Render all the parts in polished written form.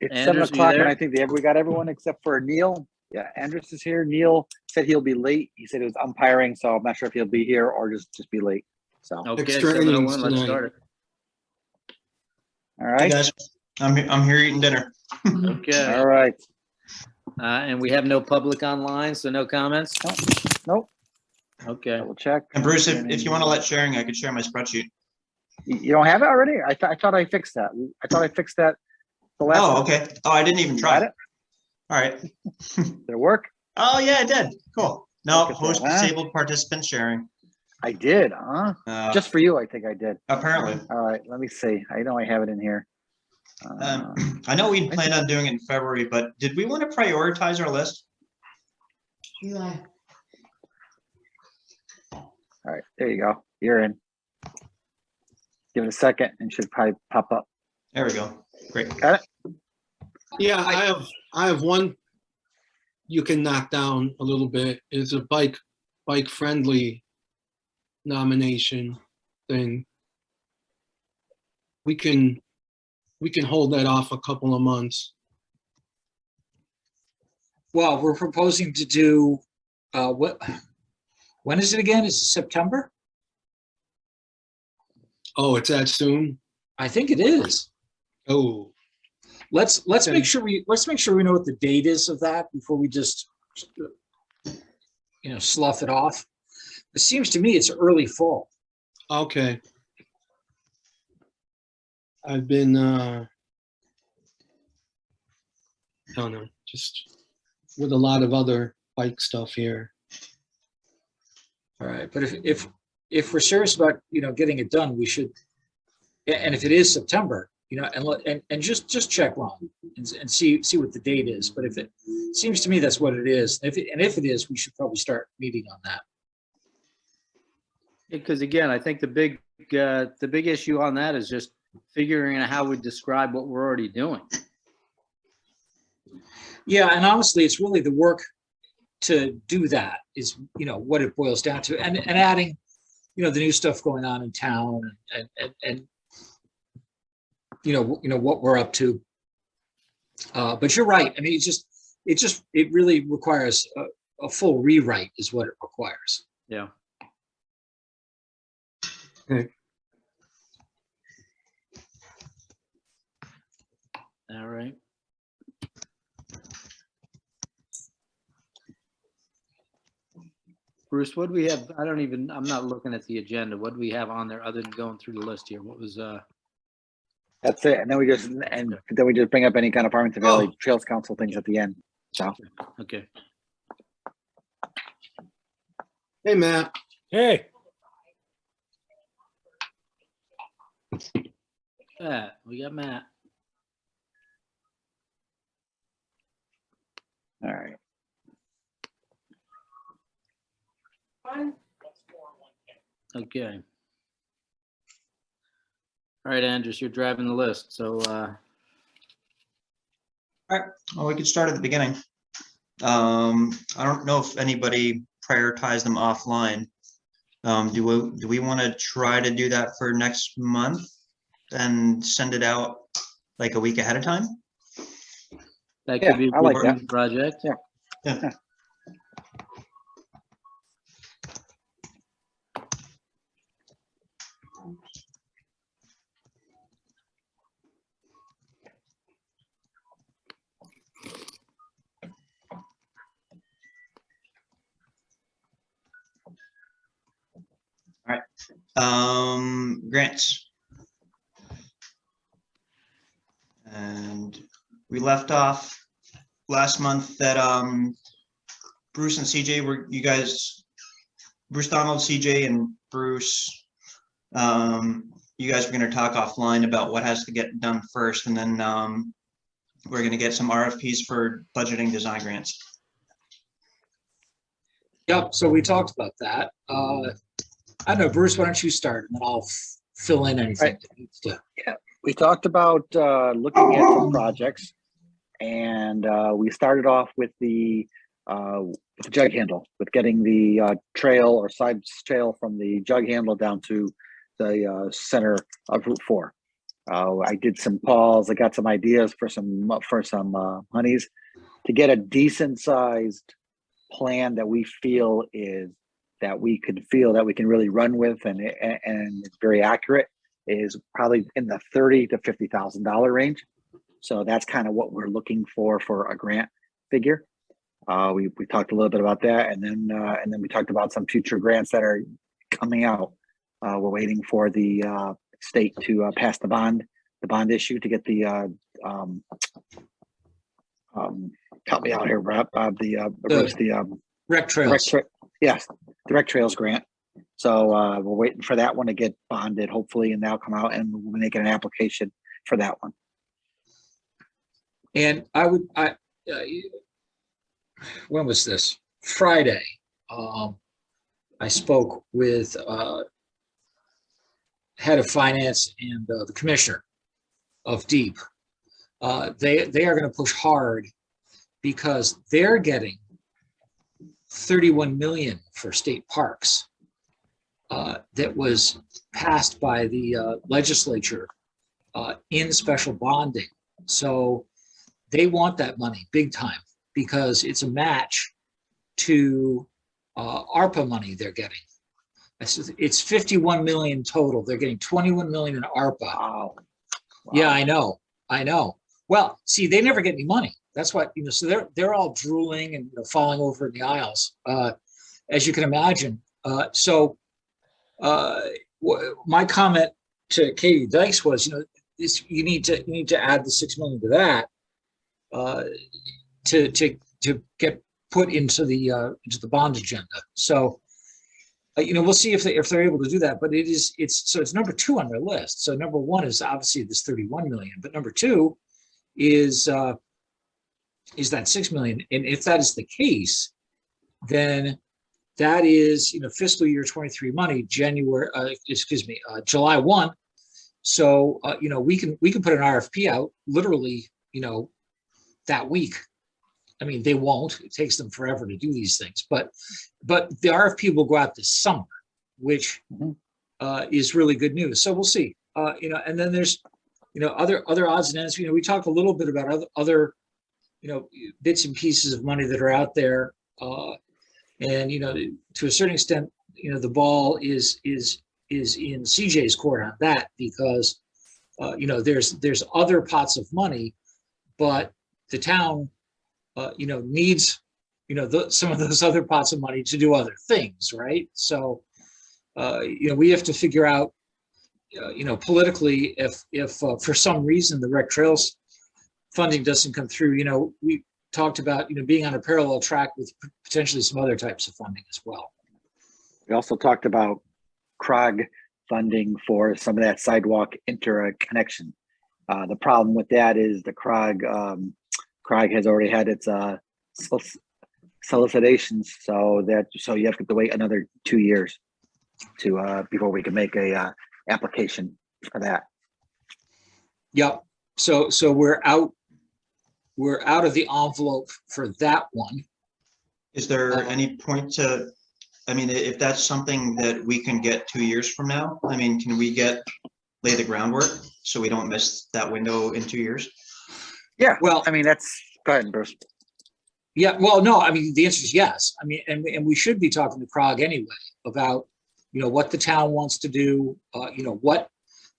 It's Andrews, 7 o'clock, you and there? I think we got everyone except for Neil. Yeah, Andrews is here. Neil said he'll be late. He said he was umpiring, so I'm not sure if he'll be here or just be late. So, Okay, Extra 7:01, innings let's tonight. start it. all Hey right. guys, I'm here eating dinner. Okay, All right. and we have no public online, so no comments? Nope. Okay, Double check. And Bruce, if you want to let sharing, I could share my spreadsheet. You don't have it already? I thought I fixed that. I thought I fixed that the last Oh, time. okay. Oh, I didn't even You try got it. All right. Did it work? Oh yeah, I did. Cool. No, Look at host that, huh? disabled participant sharing. I did, huh? Just for you, I think I did. Apparently. All right, let me see. I know I have it in here. I know we planned on doing it in February, but did we want to prioritize our list? All right, there you go. You're in. Give it a second and should probably pop up. There we go. Great. Got it? Yeah, I have one you can knock down a little bit. Is a bike friendly nomination thing. We can hold that off a couple of months. Well, we're proposing to do, when is it again? Is it September? Oh, it's that soon? I think it is. Oh, Let's Okay. make sure we know what the date is of that before we just, slough it off. It seems to me it's early fall. okay. I've been, I don't know, just with a lot of other bike stuff here. All right, but if we're serious about, getting it done, we should, and if it is September, and just check Ron and see what the date is. But if it seems to me that's what it is, if it is, we should probably start meeting on that. because again, I think the big issue on that is just figuring out how we describe what we're already doing. Yeah, and honestly, it's really the work to do that is, what it boils down to, and adding, the new stuff going on in town and what we're up to. But you're right. I mean, it really requires a full rewrite is what it requires. Yeah. Okay. All right. Bruce, what do we have? I'm not looking at the agenda. What do we have on there other than going through the list here? What was, That's it. And then we just bring up any kind of Farmington Valley Trails Council things at the end. So, okay. Hey, Matt. Hey, Matt, we got Matt. all right. Okay. All right, Andrews, you're driving the list. So, All right. Well, we could start at the beginning. I don't know if anybody prioritized them offline. Do we want to try to do that for next month and send it out like a week ahead of time? that Yeah, could be I like a that. project. Yeah. Yeah. All right. Grants. And we left off last month that Bruce and CJ were, Bruce Donald, CJ, and Bruce, you guys were going to talk offline about what has to get done first, and then we're going to get some RFPs for budgeting design grants. Yep. So we talked about that. I don't know, Bruce, why don't you start and then I'll fill in anything Right. that needs to. We talked about looking at some projects, and we started off with the jug handle, with getting the trail or side trail from the jug handle down to the center of Route 4. I did some calls. I got some ideas for some monies to get a decent sized plan that we feel that we can really run with, and it's very accurate. Is probably in the $30,000 to $50,000 range. So that's kind of what we're looking for a grant figure. We talked a little bit about that, and then we talked about some future grants that are coming out. We're waiting for the state to pass the bond issue to get the help me out here, Rob. The Rec trails. Yes, the Rec Trails grant. So we're waiting for that one to get bonded, hopefully, and that'll come out, and we'll make an application for that one. And when was this? Friday. I spoke with head of finance and the commissioner of DEEP. They are going to push hard because they're getting 31 million for state parks that was passed by the legislature in special bonding. So they want that money big time because it's a match to ARPA money they're getting. It's 51 million total. They're getting 21 million in ARPA. Wow. Yeah, I know. Well, see, they never get any money. That's what, so they're all drooling and falling over in the aisles, as you can imagine. My comment to Katie Dykes was, you need to add the 6 million to that to get put into the bond agenda. So, we'll see if they're able to do that. But it's number 2 on their list. So number 1 is obviously this 31 million, but number 2 is that 6 million. And if that is the case, then that is fiscal year 23 money, July 1. So we can put an RFP out literally that week. I mean, they won't. It takes them forever to do these things, but the RFP will go out this summer, which is really good news. So we'll see. And then there's other odds and ends. We talked a little bit about other bits and pieces of money that are out there, and to a certain extent, the ball is in CJ's court on that because there's other pots of money, but the town needs some of those other pots of money to do other things, right? So we have to figure out politically if for some reason the Rec Trails funding doesn't come through, we talked about being on a parallel track with potentially some other types of funding as well. We also talked about CROG funding for some of that sidewalk interconnection. The problem with that is the CROG has already had its solicitations, so you have to wait another 2 years to before we can make a application for that. Yep. So we're out of the envelope for that one. Is there any point to, if that's something that we can get 2 years from now, can we lay the groundwork so we don't miss that window in 2 years? Yeah. Well, go ahead, Bruce. Yeah. Well, no, the answer is yes. And we should be talking to CROG anyway about, what the town wants to do, what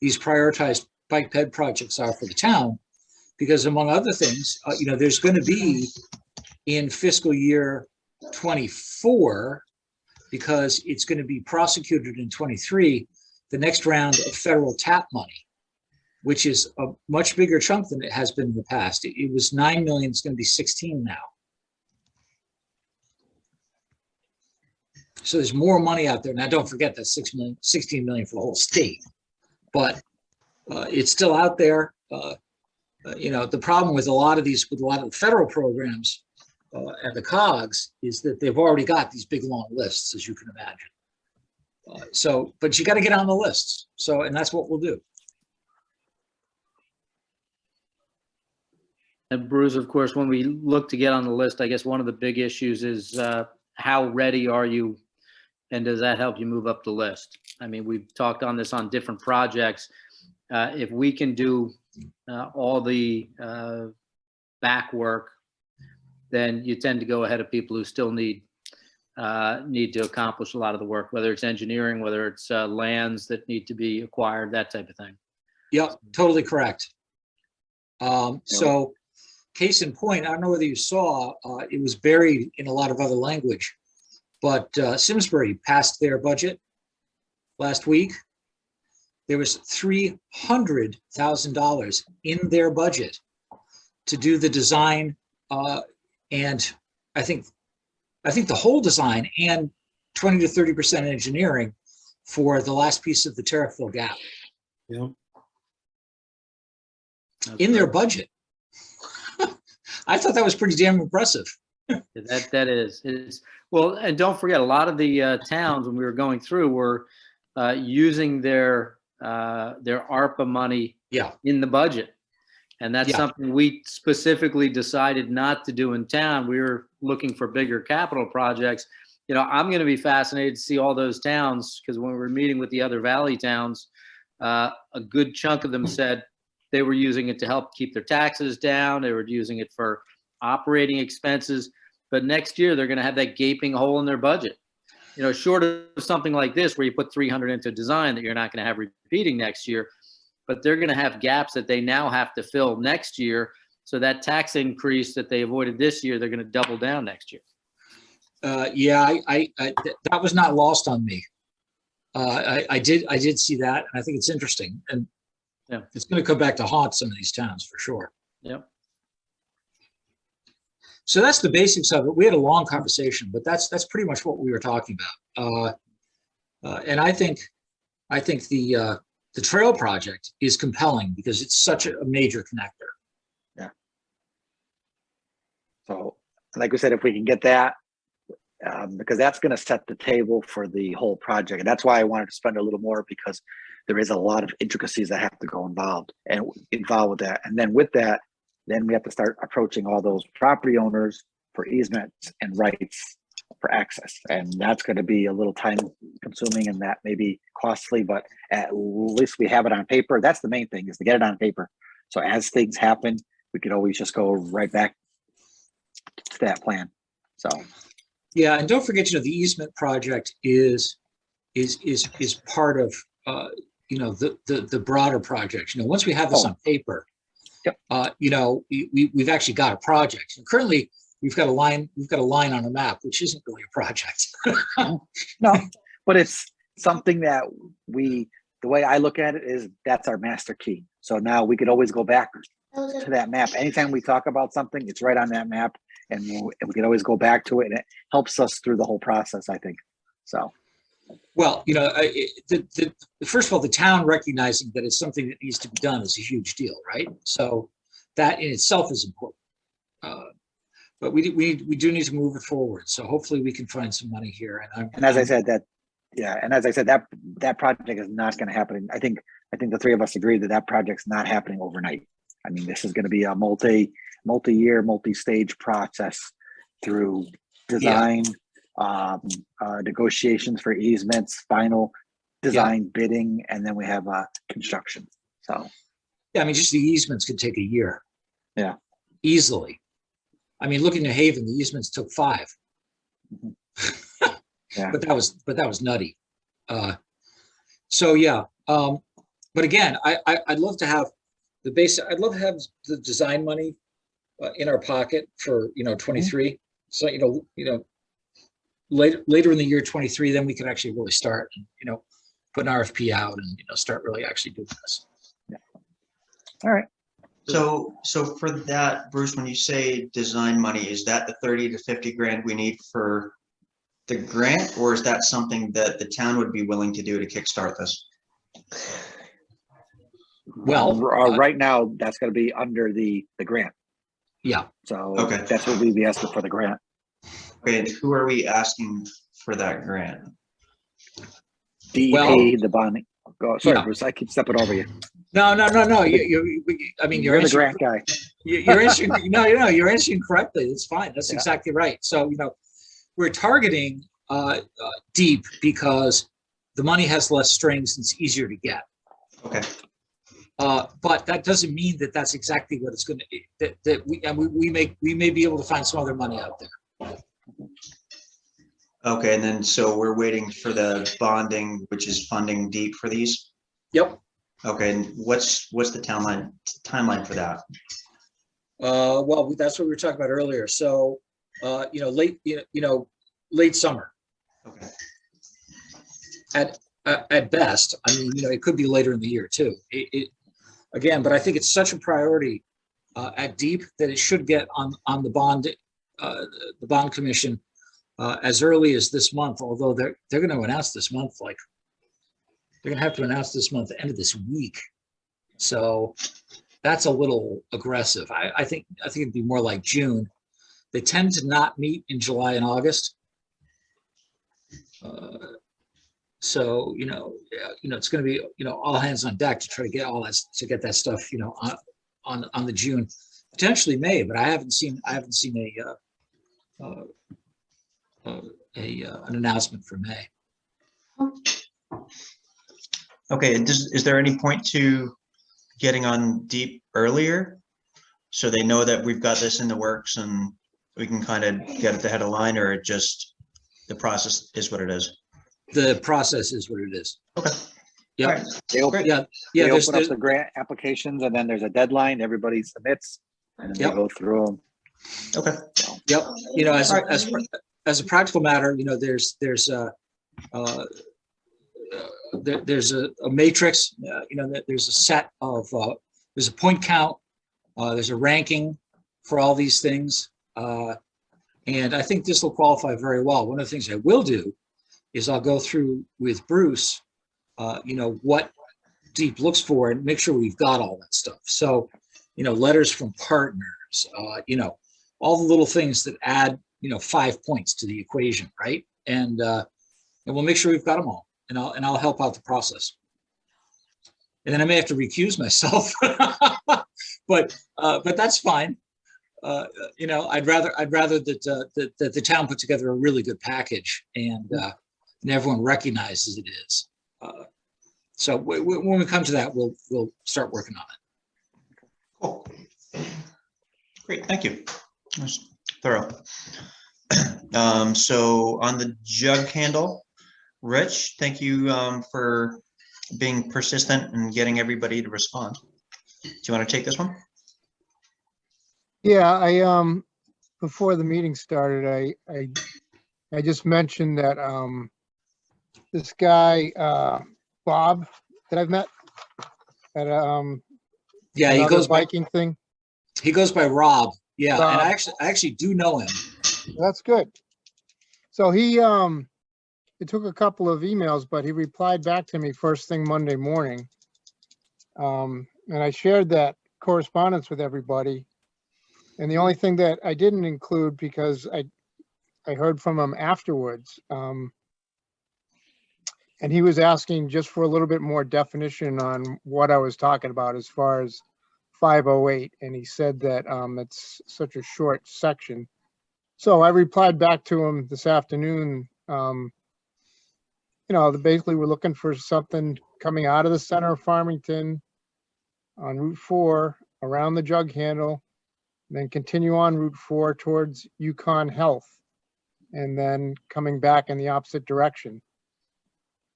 these prioritized bike ped projects are for the town, because among other things, there's going to be in fiscal year 24, because it's going to be prosecuted in 23, the next round of federal TAP money, which is a much bigger chunk than it has been in the past. It was 9 million, it's going to be 16 now. So there's more money out there. Now, don't forget that 16 million for the whole state, but it's still out there. The problem with a lot of the federal programs and the COGS is that they've already got these big long lists, as you can imagine. But you got to get on the lists. And that's what we'll do. And Bruce, of course, when we look to get on the list, I guess one of the big issues is how ready are you, and does that help you move up the list? We've talked on this on different projects. if we can do all the back work, then you tend to go ahead of people who still need to accomplish a lot of the work, whether it's engineering, whether it's lands that need to be acquired, that type of thing. Yep, totally correct. So case in point, I don't know whether you saw, it was buried in a lot of other language, but Simsbury passed their budget last week. There was $300,000 in their budget to do the design, and I think the whole design and 20 to 30% engineering for the last piece of the Terriffill Gap. Yeah. In their budget. I thought that was pretty damn impressive. That is. Well, and don't forget, a lot of the towns when we were going through were using their ARPA money in the budget. And that's something we specifically decided not to do in town. We were looking for bigger capital projects. You know, I'm going to be fascinated to see all those towns, because when we were meeting with the other valley towns, a good chunk of them said they were using it to help keep their taxes down. They were using it for operating expenses. But next year, they're going to have that gaping hole in their budget. You know, short of something like this, where you put 300 into design that you're not going to have repeating next year, but they're going to have gaps that they now have to fill next year. So that tax increase that they avoided this year, they're going to double down next year. That was not lost on me. I did see that, and I think it's interesting, and it's going to come back to haunt some of these towns for sure. Yep. So that's the basics of it. We had a long conversation, but that's pretty much what we were talking about. And I think the trail project is compelling because it's such a major connector. Yeah. So, like we said, if we can get that, because that's going to set the table for the whole project, and that's why I wanted to spend a little more, because there is a lot of intricacies that have to go involved with that, and then with that, then we have to start approaching all those property owners for easements and rights for access. And that's going to be a little time consuming, and that may be costly, but at least we have it on paper. That's the main thing, is to get it on paper. So as things happen, we could always just go right back to that plan. So. Yeah. And don't forget, the easement project is part of, the broader project. Once we have this on paper, we've actually got a project. And currently we've got a line on a map, which isn't really a project. No, but it's something that the way I look at it is that's our master key. So now we could always go back to that map. Anytime we talk about something, it's right on that map, and we can always go back to it, and it helps us through the whole process, I think. So. Well, first of all, the town recognizing that it's something that needs to be done is a huge deal, right? So that in itself is important. But we do need to move it forward. So hopefully we can find some money here. And as I said, that project is not going to happen. I think the three of us agree that project's not happening overnight. I mean, this is going to be a multi-year, multi-stage process through design, negotiations for easements, final design, bidding, and then we have construction. So yeah, I mean, just the easements could take a year. Yeah, easily. I mean, look in New Haven, the easements took 5. Mm-hmm. Yeah, but that was nutty. So yeah, but again, I'd love to have the base. I'd love to have the design money in our pocket for 23. So later in the year 23, then we can actually really start and put an RFP out and start really actually doing this. Yeah. All right. So for that, Bruce, when you say design money, is that the 30 to 50 grand we need for the grant, or is that something that the town would be willing to do to kickstart this? Well, right now that's going to be under the grant. Yeah. So that's what we'd be asking for, the grant. Okay, and who are we asking for that grant? DEP, the bonding. Sorry, Bruce, I keep stepping over you. No. You're the grant guy. You're answering. You're answering correctly. That's fine. That's exactly right. So we're targeting deep because the money has less strings and it's easier to get. Okay. But that doesn't mean that that's exactly what it's going to be. That we may be able to find some other money out there. Okay, and then so we're waiting for the bonding, which is funding deep for these. Yep. Okay, and what's the timeline for that? Well, that's what we were talking about earlier. So, late summer. Okay. At best. I mean, it could be later in the year too. Again, but I think it's such a priority at Deep that it should get on the bond commission as early as this month. Although they're going to announce this month, like they're going to have to announce this month, the end of this week. So that's a little aggressive. I think it'd be more like June. They tend to not meet in July and August. So, it's going to be, all hands on deck to try to get all that, to get that stuff, on the June, potentially May, but I haven't seen an announcement for May. Okay, is there any point to getting on Deep earlier so they know that we've got this in the works and we can kind of get at the head of the line, or it just the process is what it is? The process is what it is. Okay. Yeah. Right. They open, Yeah. they open up the grant applications, and then there's a deadline. Everybody submits, and then they go through them. Okay. Yep. As a practical matter, there's a matrix. There's a set of there's a point count. There's a ranking for all these things, and I think this will qualify very well. One of the things I will do is I'll go through with Bruce, what Deep looks for and make sure we've got all that stuff. So, letters from partners, all the little things that add, 5 points to the equation, right? And we'll make sure we've got them all, and I'll help out the process. And then I may have to recuse myself, but that's fine. I'd rather that the town put together a really good package and everyone recognizes it is. So when we come to that, we'll start working on it. Cool. Great, thank you. That was thorough. So on the jug handle, Rich, thank you for being persistent and getting everybody to respond. Do you want to take this one? Yeah, I before the meeting started, I just mentioned that this guy Bob that I've met at he goes biking thing. He goes by Rob. Yeah, Rob. And I actually do know him. That's good. So he it took a couple of emails, but he replied back to me first thing Monday morning. And I shared that correspondence with everybody. And the only thing that I didn't include, because I heard from him afterwards, and he was asking just for a little bit more definition on what I was talking about as far as 508. And he said that it's such a short section. So I replied back to him this afternoon. Basically we're looking for something coming out of the center of Farmington on Route 4 around the jug handle, and then continue on Route 4 towards Yukon Health, and then coming back in the opposite direction.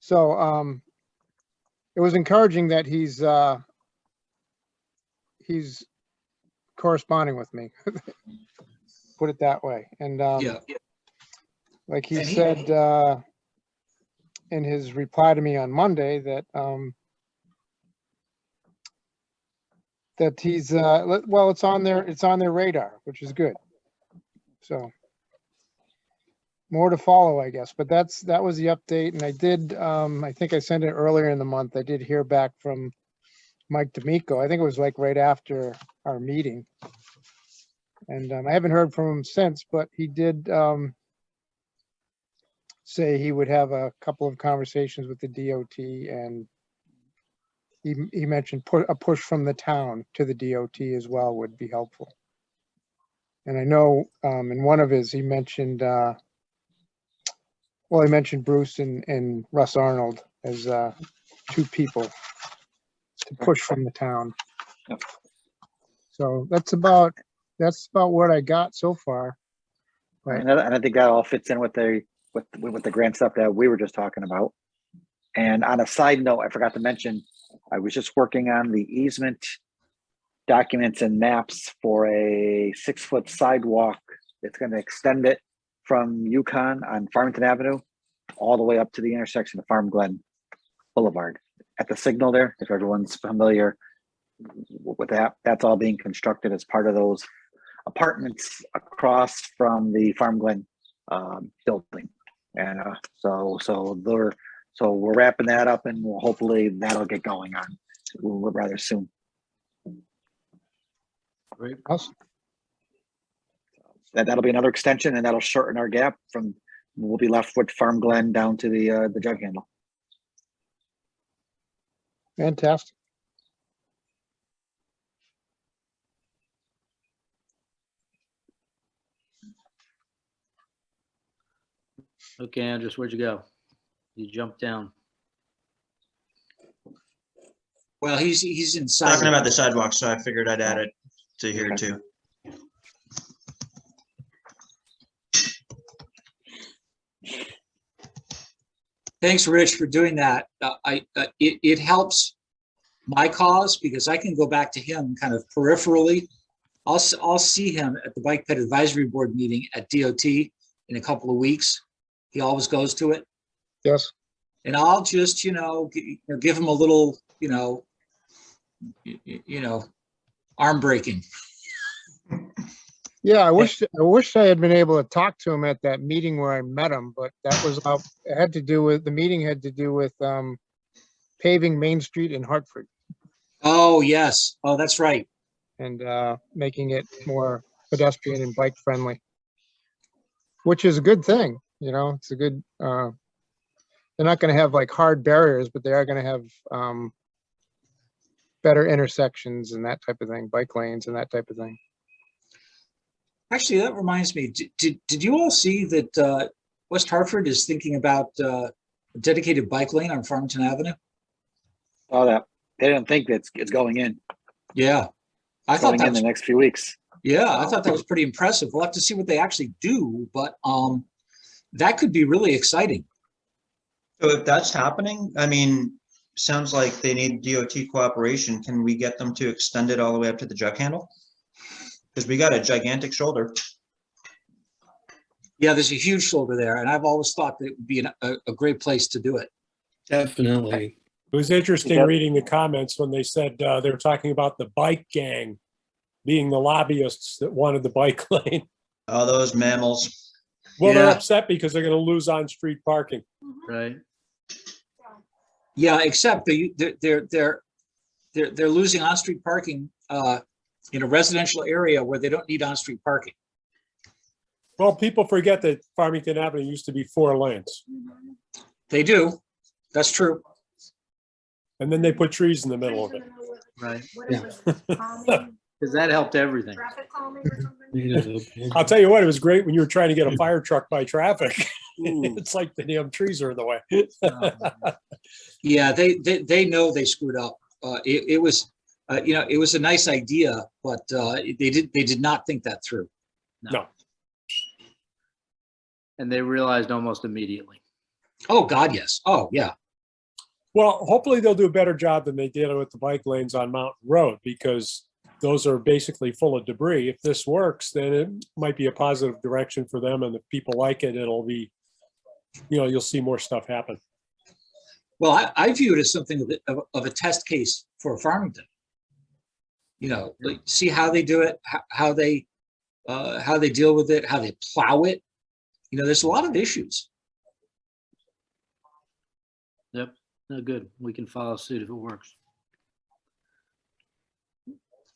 So it was encouraging that he's corresponding with me, put it that way. And like he said in his reply to me on Monday that that he's well, it's on their radar, which is good. So more to follow, I guess. But that was the update. And I did I think I sent it earlier in the month. I did hear back from Mike D'Amico. I think it was like right after our meeting. And I haven't heard from him since, but he did say he would have a couple of conversations with the DOT, and he mentioned a push from the town to the DOT as well would be helpful. And I know in one of his, he mentioned, he mentioned Bruce and Russ Arnold as two people. to push from the town. Yep. So that's about what I got so far. Right. And I think that all fits in with the grant stuff that we were just talking about. And on a side note, I forgot to mention, I was just working on the easement documents and maps for a 6-foot sidewalk. It's going to extend it from Yukon on Farmington Avenue all the way up to the intersection of Farm Glen Boulevard at the signal there. If everyone's familiar with that, that's all being constructed as part of those apartments across from the Farm Glen building. And so we're wrapping that up, and hopefully that'll get going on rather soon. Great. Awesome. That'll be another extension, and that'll shorten our gap from, we'll be left with Farm Glen down to the jug handle. Fantastic. Okay, Andres, where'd you go? You jumped down. Well, he's inside. Talking about the sidewalk, so I figured I'd add it to here Okay. too. Thanks, Rich, for doing that. It helps my cause because I can go back to him kind of peripherally. I'll see him at the Bike Ped Advisory Board meeting at DOT in a couple of weeks. He always goes to it. Yes. And I'll just, give him a little, arm breaking. Yeah, I wish I had been able to talk to him at that meeting where I met him, but that was the meeting had to do with paving Main Street in Hartford Oh, yes. Oh, that's right. and making it more pedestrian and bike friendly, which is a good thing. It's a good. They're not going to have like hard barriers, but they are going to have better intersections and that type of thing, bike lanes and that type of thing. Actually, that reminds me, did you all see that West Hartford is thinking about a dedicated bike lane on Farmington Avenue? All that they didn't think that it's going in. Yeah. I It's thought going that in was, the next few weeks. yeah, I thought that was pretty impressive. We'll have to see what they actually do, but that could be really exciting. So if that's happening, I mean, sounds like they need DOT cooperation. Can we get them to extend it all the way up to the jug handle? Because we got a gigantic shoulder. Yeah, there's a huge shoulder there, and I've always thought that it would be a great place to do it. Definitely. It was interesting Yep. reading the comments when they said they were talking about the bike gang being the lobbyists that wanted the bike lane. Oh, those mammals. Well, they're Yeah. upset because they're going to lose on-street parking. Right. Yeah, except they're losing on-street parking in a residential area where they don't need on-street parking. Well, people forget that Farmington Avenue used to be 4 lanes, They do. That's true. and then they put trees in the middle of it. Right. Yeah. Because that helped everything. I'll tell you what, it was great when you were trying to get a fire truck by traffic. Ooh. It's like the damn trees are in the way. Yeah, they know they screwed up. It was, it was a nice idea, but they did not think that through. No. And they realized almost immediately. Oh God, yes. Oh yeah. Well, hopefully they'll do a better job than they did with the bike lanes on Mountain Road, because those are basically full of debris. If this works, then it might be a positive direction for them. And if people like it, it'll be, you'll see more stuff happen. Well, I view it as something of a test case for Farmington. Like, see how they do it, how they deal with it, how they plow it. There's a lot of issues. Yep. No, good. We can follow suit if it works.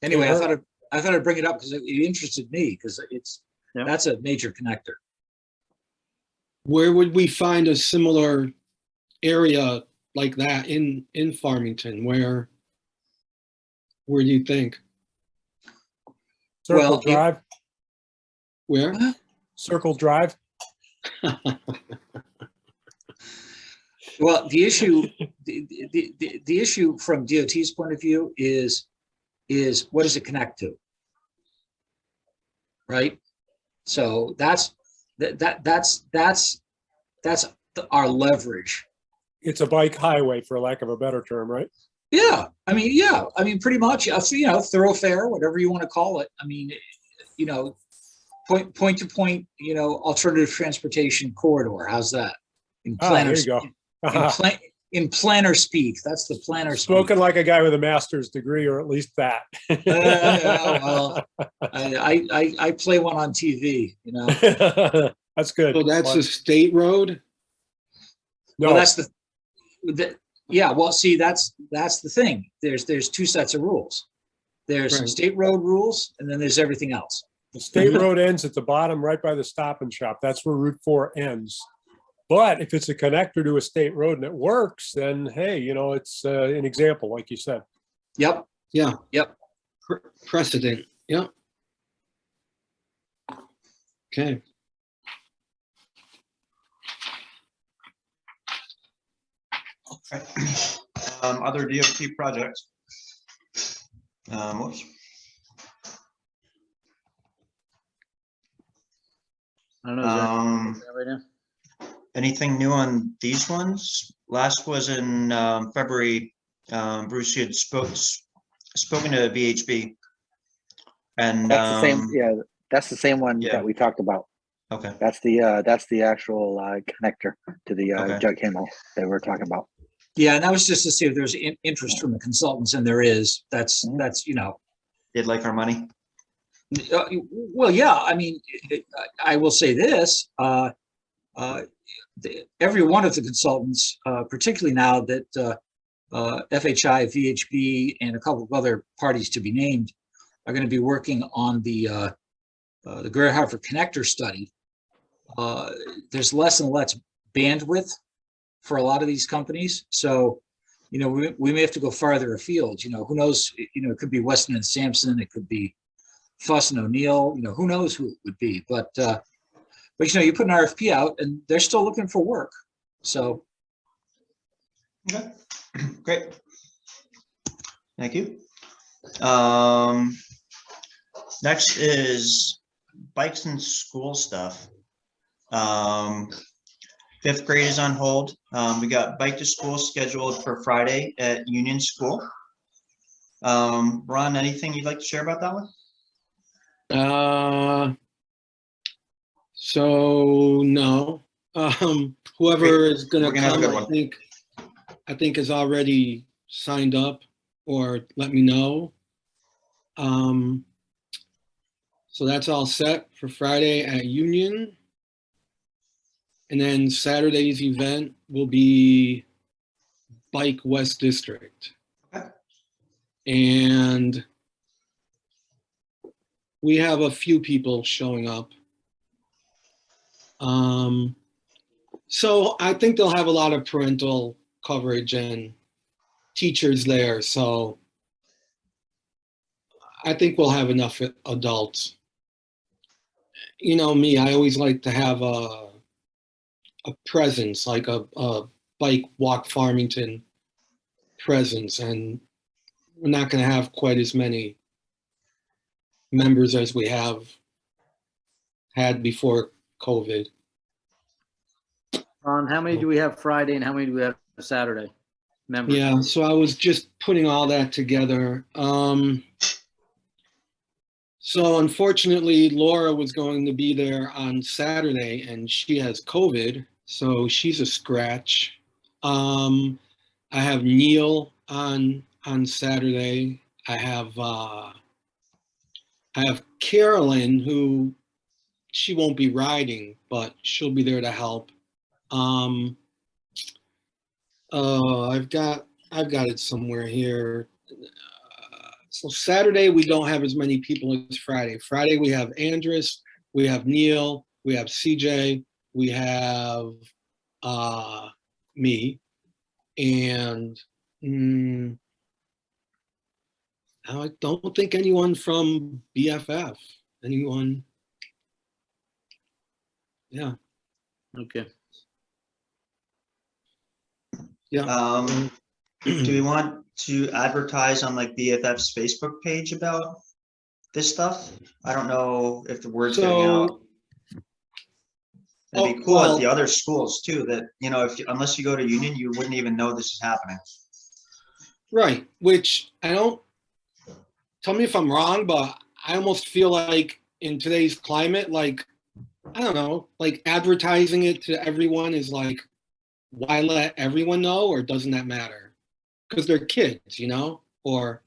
Anyway, I thought I'd bring it up because it interested me, because Yep. that's a major connector. Where would we find a similar area like that in Farmington? Where do you think? Circle Well, Drive, Where? Circle Drive. Well, the issue, the issue from DOT's point of view is what does it connect to? Right? So that's our leverage. It's a bike highway, for lack of a better term, right? Yeah, I mean, pretty much, thoroughfare, whatever you want to call it. I mean, point to point, alternative transportation corridor. How's that? In planner, There you go. in planner speak, that's the planner speak. Spoken like a guy with a master's degree, or at least that. Well, I play one on TV, That's good. So that's a state road? No, Well, that's yeah. Well, see, that's the thing. There's two sets of rules. There's Right. state road rules, and then there's everything else. the state road ends at the bottom, right by the Stop and Shop. That's where Route 4 ends. But if it's a connector to a state road and it works, then hey, it's an example, like you said. Yep. Yeah. Yep. Precedent. Yep. Okay. Right. Other DOT projects. Whoops. I don't know. Is there right now? Anything new on these ones? Last was in February. Bruce, you had spoken to VHB, and That's the same. Yeah, that's the same one yeah. that we talked about. Okay. That's the actual connector to the Okay. Jug Himmel that we're talking about. Yeah, and that was just to see if there's interest from the consultants, and there is. That's Did like our money? Well, yeah. I mean, I will say this: every one of the consultants, particularly now that FHI, VHB, and a couple of other parties to be named, are going to be working on the Greater Hartford Connector study. There's less and less bandwidth for a lot of these companies, so we may have to go farther afield. Who knows? It could be Weston and Sampson, it could be Fuss and O'Neill. Who knows who it would be? But you put an RFP out, and they're still looking for work. So, Okay. Great. Thank you. Next is bikes and school stuff. 5th grade is on hold. We got bike to school scheduled for Friday at Union School. Ron, anything you'd like to share about that one? So no. Whoever is We're gonna gonna have a come, good one. I think is already signed up or let me know. So that's all set for Friday at Union. And then Saturday's event will be Bike West District. Okay. And we have a few people showing up. So I think they'll have a lot of parental coverage and teachers there. So I think we'll have enough adults. You know me, I always like to have a presence, like a bike walk Farmington presence, and we're not going to have quite as many members as we have had before COVID. Ron, how many do we have Friday and how many do we have Saturday? Members? Yeah, so I was just putting all that together. So unfortunately, Laura was going to be there on Saturday and she has COVID, so she's a scratch. I have Neil on Saturday. I have Carolyn, who she won't be riding, but she'll be there to help. I've got it somewhere here. So Saturday we don't have as many people as Friday. Friday we have Andres, we have Neil, we have CJ, we have me, and I don't think anyone from BFF. Anyone? Yeah. Okay. Yeah. Do we want to advertise on like BFF's Facebook page about this stuff? I don't know if the word's getting out. It'd be cool at the other schools too, that, you know, unless you go to Union, you wouldn't even know this is happening. Right, which I don't, tell me if I'm wrong, but I almost feel like in today's climate, like, I don't know, like advertising it to everyone is like, why let everyone know, or doesn't that matter? Because they're kids, you know, or.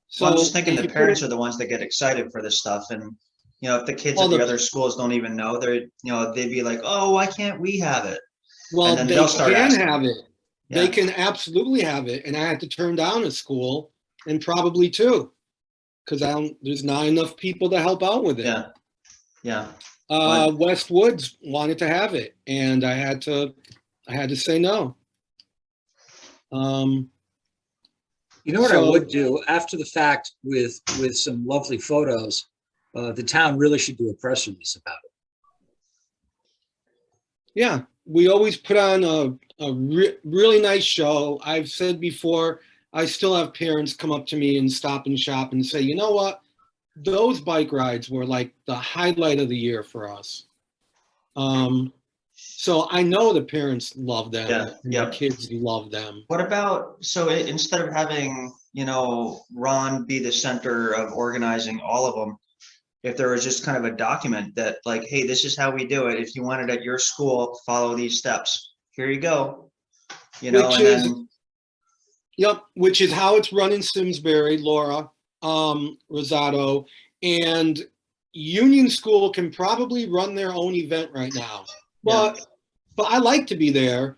So I'm just thinking the parents are the ones that get excited for this stuff, and you know, if the kids at the other schools don't even know, they'd be like, oh, why can't we have it? Well, then they they'll start can asking. have it. Yeah. They can absolutely have it, and I had to turn down a school, and probably two, because there's not enough people to help out with it. Yeah, yeah. West Woods wanted to have it, and I had to say no. You know what I would do after the fact with some lovely photos, the town really should do a press release about it. Yeah, we always put on a really nice show. I've said before, I still have parents come up to me and Stop and Shop and say, you know what? Those bike rides were like the highlight of the year for us. So I know the parents love them. Yeah, yeah. The kids love them. What about, so instead of having, you know, Ron be the center of organizing all of them, if there was just kind of a document that like, hey, this is how we do it. If you want it at your school, follow these steps. Here you go. You know, Yep, which is how it's run in Simsbury, Laura, Rosado, and Union School can probably run their own event right now. But I like to be there.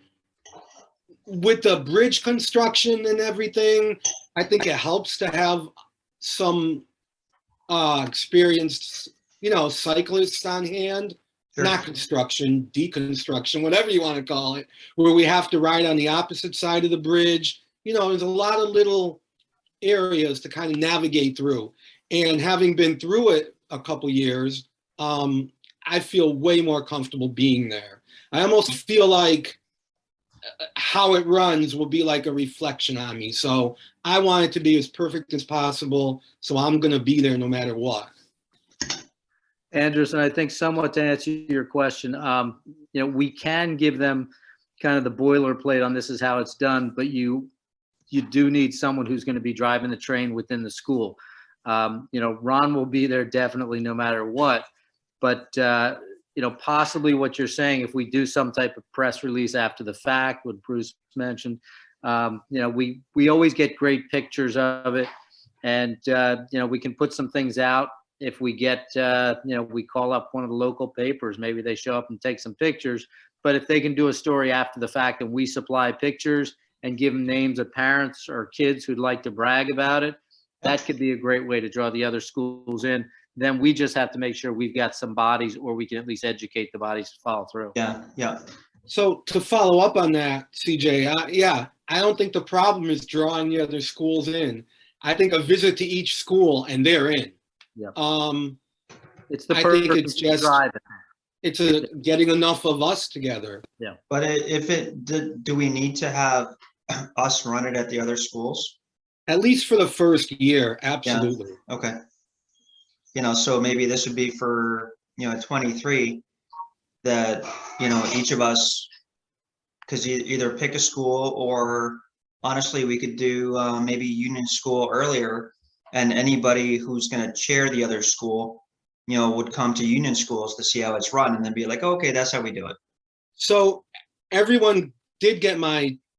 With the bridge construction and everything, I think it helps to have some experienced, you know, cyclists on hand. Sure. Not construction, deconstruction, whatever you want to call it, where we have to ride on the opposite side of the bridge. You know, there's a lot of little areas to kind of navigate through. And having been through it a couple years, I feel way more comfortable being there. I almost feel like how it runs will be like a reflection on me. So I want it to be as perfect as possible. So I'm going to be there no matter what. Anderson, I think somewhat to answer your question, you know, we can give them kind of the boilerplate on this is how it's done, but you do need someone who's going to be driving the train within the school. You know, Ron will be there definitely no matter what, but you know, possibly what you're saying, if we do some type of press release after the fact, what Bruce mentioned, you know, we always get great pictures of it, and you know, we can put some things out. If we get, you know, we call up one of the local papers, maybe they show up and take some pictures. But if they can do a story after the fact and we supply pictures and give them names of parents or kids who'd like to brag about it, that could be a great way to draw the other schools in. Then we just have to make sure we've got some bodies, or we can at least educate the bodies to follow through. Yeah, yeah. So to follow up on that, CJ, yeah, I don't think the problem is drawing the other schools in. I think a visit to each school and they're in. Yeah. It's the I think it's just driving. It's getting enough of us together. Yeah. But do we need to have us run it at the other schools? At least for the first year, absolutely. Yeah. Okay. You know, so maybe this would be for, you know, 23, that, you know, each of us, because you either pick a school, or honestly, we could do maybe Union School earlier, and anybody who's going to chair the other school, you know, would come to Union Schools to see how it's run, and then be like, oh, okay, that's how we do it. So everyone did get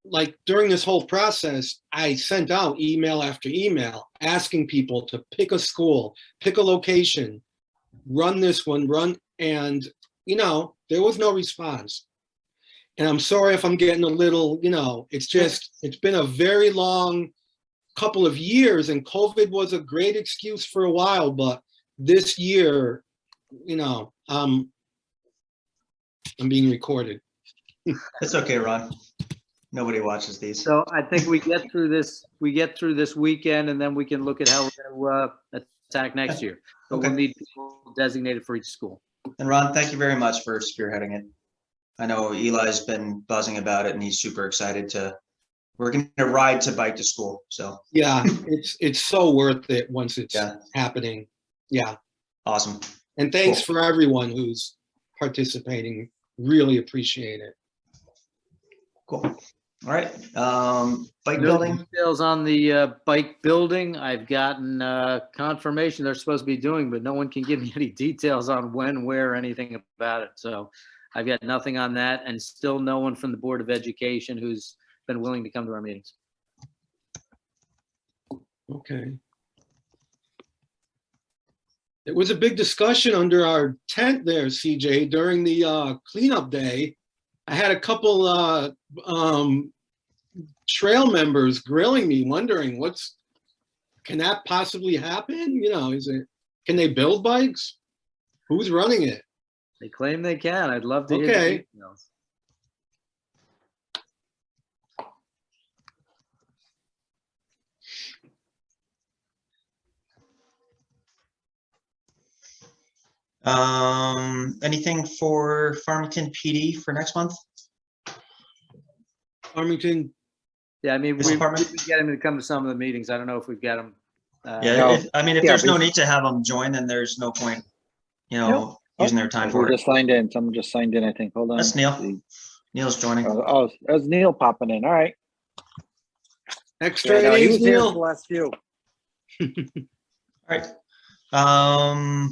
like during this whole process, I sent out email after email asking people to pick a school, pick a location, run this one, and, you know, there was no response. And I'm sorry if I'm getting a little, you know, it's been a very long couple of years, and COVID was a great excuse for a while, but this year, you know, I'm being recorded. It's okay, Ron. Nobody watches these. So I think we get through this weekend, and then we can look at how we're going to attack next year. But we'll need people designated for each school. And Ron, thank you very much for spearheading it. I know Eli's been buzzing about it and he's super excited we're going to ride to bike to school. So Yeah, it's so worth it once it's Yeah. happening. Yeah. awesome. And thanks Cool. for everyone who's participating. Really appreciate it. Cool. All right. Bike No building. details on the bike building. I've gotten confirmation they're supposed to be doing, but no one can give me any details on when, where, anything about it. So I've got nothing on that, and still no one from the Board of Education who's been willing to come to our meetings. Okay. It was a big discussion under our tent there, CJ, during the cleanup day. I had a couple trail members grilling me, wondering can that possibly happen? You know, can they build bikes? Who's running it? They claim they can. I'd love to hear the Okay. details. Anything for Farmington PD for next month? Farmington. Yeah, I mean, This we department? can get him to come to some of the meetings. I don't know if we've got him. Yeah. No. If Yeah, there's no but- need to have them join, then there's no point, Nope. using their time Who for it. just signed in? Someone just signed in, I think. Hold on. That's Neil. Neil's joining. Oh, there's Neil popping in. All right. Extra Yeah, no, he innings, was here for the Neil. last few. All right.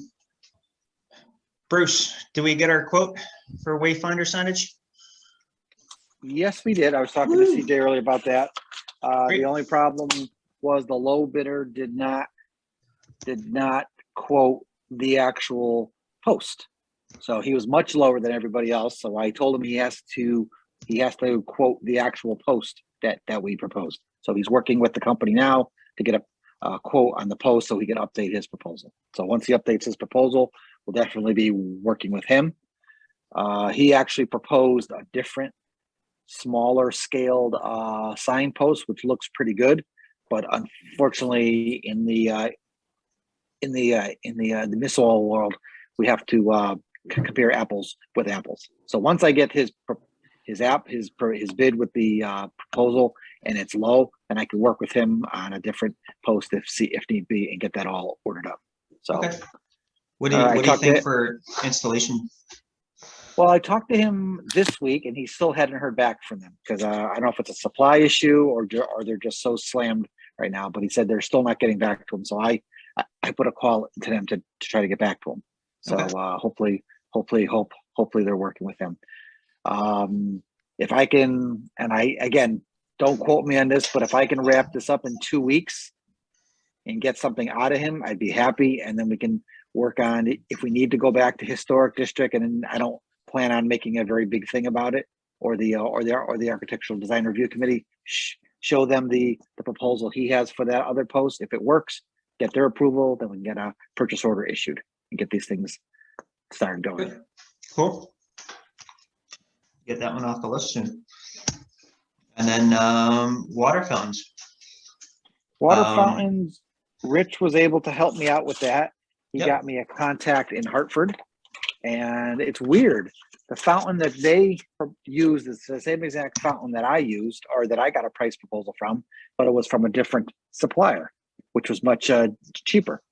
Bruce, did we get our quote for Wayfinder signage? Yes, we did. I was talking to CJ earlier about that. Great. The only problem was the low bidder did not quote the actual post. So he was much lower than everybody else. So I told him he has to quote the actual post that we proposed. So he's working with the company now to get a quote on the post so he can update his proposal. So once he updates his proposal, we'll definitely be working with him. He actually proposed a different, smaller scaled signpost, which looks pretty good, but unfortunately, in the missile world, we have to compare apples with apples. So once I get his bid with the proposal and it's low, then I can work with him on a different post if need be and get that all ordered up. So. Okay. What do you talked think to- for installation? Well, I talked to him this week, and he still hadn't heard back from them because I don't know if it's a supply issue or they're just so slammed right now. But he said they're still not getting back to him. So I put a call to them to try to get back to him. So Okay. hopefully they're working with him. If I can, and I again don't quote me on this, but if I can wrap this up in 2 weeks and get something out of him, I'd be happy, and then we can work on it if we need to go back to historic district, and I don't plan on making a very big thing about it, or the architectural design review committee show them the proposal he has for that other post. If it works, get their approval, then we can get a purchase order issued and get these things started going. Good. Cool. Get that one off the list soon. And then water fountains. Water Um, fountains, Rich was able to help me out with that. He Yep. got me a contact in Hartford, and it's weird. The fountain that they used is the same exact fountain that I used, or that I got a price proposal from, but it was from a different supplier, which was much cheaper.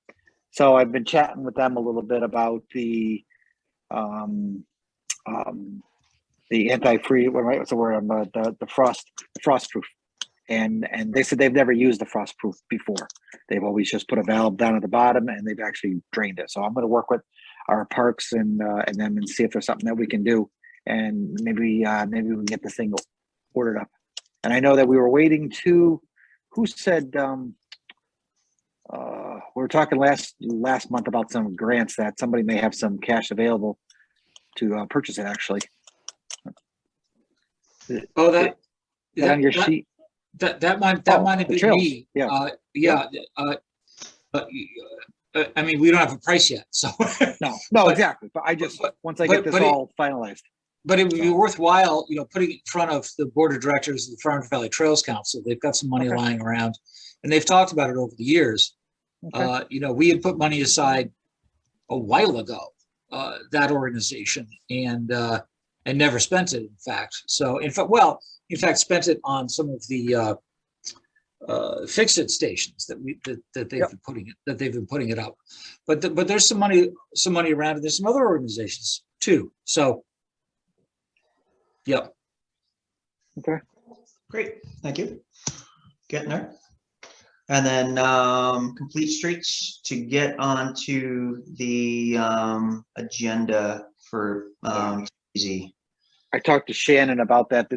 So I've been chatting with them a little bit about the anti-freeze. What's the word? The frostproof. And they said they've never used the frostproof before. They've always just put a valve down at the bottom, and they've actually drained it. So I'm going to work with our parks and them and see if there's something that we can do, and maybe we can get this thing ordered up. And I know that we were waiting to. Who said we were talking last month about some grants that somebody may have some cash available to purchase it. Actually, Oh, that on your sheet. That might Oh, have the been trails. me. Yeah. I mean, we don't have a price yet, so. No, But- exactly. But I just once I but- get this but it- all finalized. But it would be worthwhile, putting it in front of the board of directors of the Farmington Valley Trails Council. They've got some money Okay. lying around, and they've talked about it over the years. Okay. We had put money aside a while ago, that organization, and and never spent it, in fact. So in fact, spent it on some of the fix-it stations that they've been putting it up. But there's some money around, and there's some other organizations too. So, yep. Okay. Great, thank you. Getting there. And then complete streets to get onto the agenda for easy. I talked to Shannon about that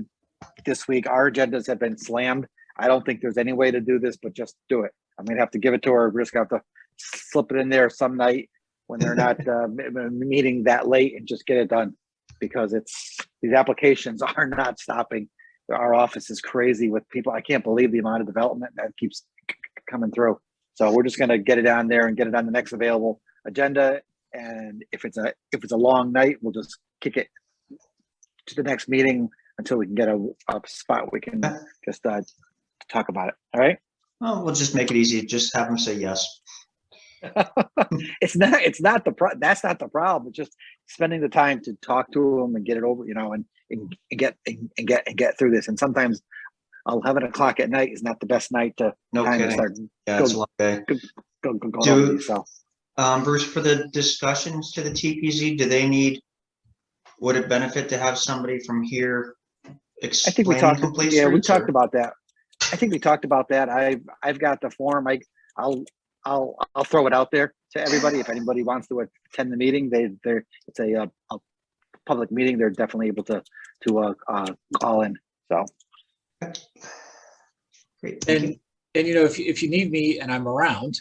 this week. Our agendas have been slammed. I don't think there's any way to do this, but just do it. I'm gonna have to give it to her. We're just gonna have to slip it in there some night when they're not meeting that late and just get it done, because these applications are not stopping. Our office is crazy with people. I can't believe the amount of development that keeps coming through. So we're just gonna get it on there and get it on the next available agenda. And if it's a long night, we'll just kick it to the next meeting until we can get a spot we can just talk about it. All right. Well, we'll just make it easy. Just have them say yes. That's not the problem. It's just spending the time to talk to them and get it over, and get through this. And sometimes 11 o'clock at night is not the best night to start. Yeah, it's a long day. So, Bruce, for the discussions to the TPZ, would it benefit to have somebody from here explain? I think we talked. We talked about that. I think we talked about that. I've got the form. I'll throw it out there to everybody. If anybody wants to attend the meeting, it's a public meeting. They're definitely able to call in. So great. And if you need me and I'm around,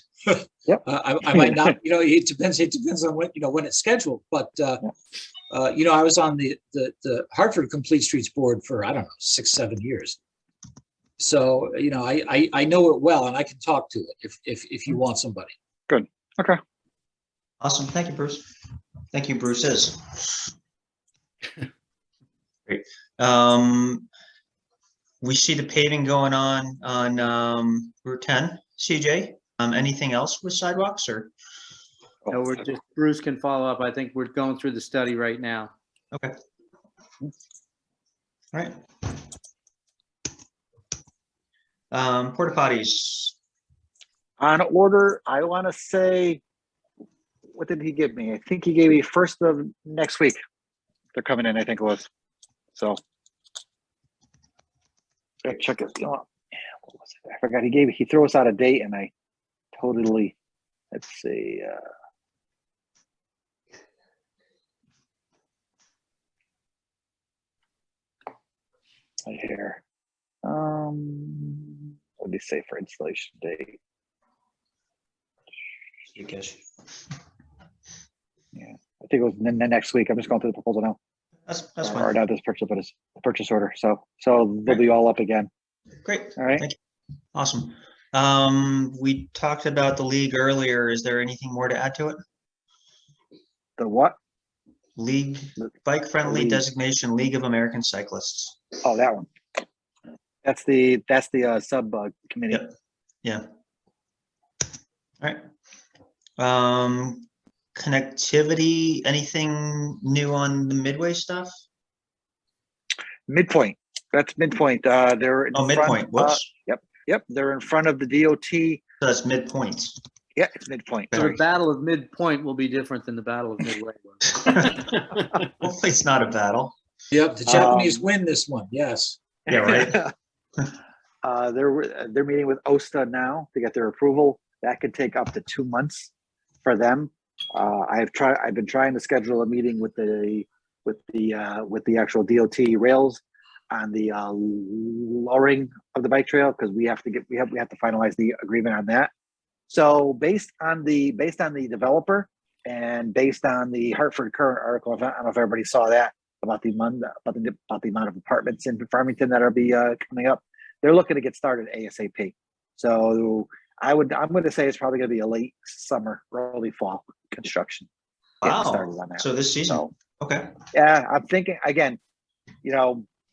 yep. I might not. It depends on when it's scheduled. But I was on the Hartford Complete Streets board for, I don't know, 6-7 years. So, I know it well, and I can talk to it if you want somebody. Good. Okay. Awesome. Thank you, Bruce. Thank you, Bruce's. Great. We see the paving going on Route 10, CJ. Anything else with sidewalks or? No, Bruce can follow up. I think we're going through the study right now. Okay. All right. Porta potties. On order, I want to say, what did he give me? I think he gave me first of next week. They're coming in, I think it was. So, check it. What was it? I forgot. He threw us out a date, and I totally. Let's see. Right here. What did he say for installation date? You guess. Yeah, I think it was the next week. I'm just going through the proposal now. That's Or fine. not this purchase, but it's the purchase order. So they'll be all up again. Great. All right. Thank you. Awesome. We talked about the league earlier. Is there anything more to add to it? The what? League, bike-friendly League. designation, League of American Cyclists. Oh, that one. That's the sub committee. Yep. Yeah. All right. Connectivity, anything new on the Midway stuff? Midpoint. That's Midpoint. They're in Midpoint. Whoops. Yep. They're in front of the DOT. So that's midpoint. Yeah, it's Midpoint. So Sorry. the Battle of Midpoint will be different than the Battle of Midway. Hopefully it's not a battle. Yep, the Japanese win this one. Yes. Yeah, right. They're meeting with OSTA now to get their approval. That could take up to 2 months for them. I've been trying to schedule a meeting with the actual DOT rails on the lowering of the bike trail, because we have to finalize the agreement on that. So based on the developer and based on the Hartford Current article, I don't know if everybody saw that about the amount of apartments in Farmington that are coming up. They're looking to get started ASAP. So I'm going to say it's probably going to be a late summer, early fall construction. Wow. So this season. So, okay. Yeah, I'm thinking again.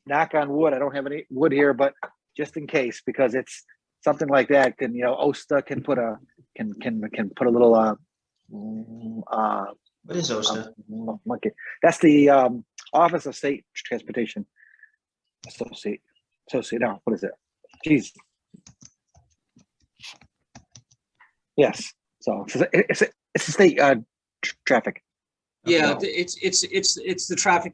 Knock on wood. I don't have any wood here, but just in case, because it's something like that. Can OSTA can put a little what is OSTA? monkey. That's the Office of State Transportation Associate, no, what is it? Jeez. Yes, so it's a state traffic. Yeah, it's the traffic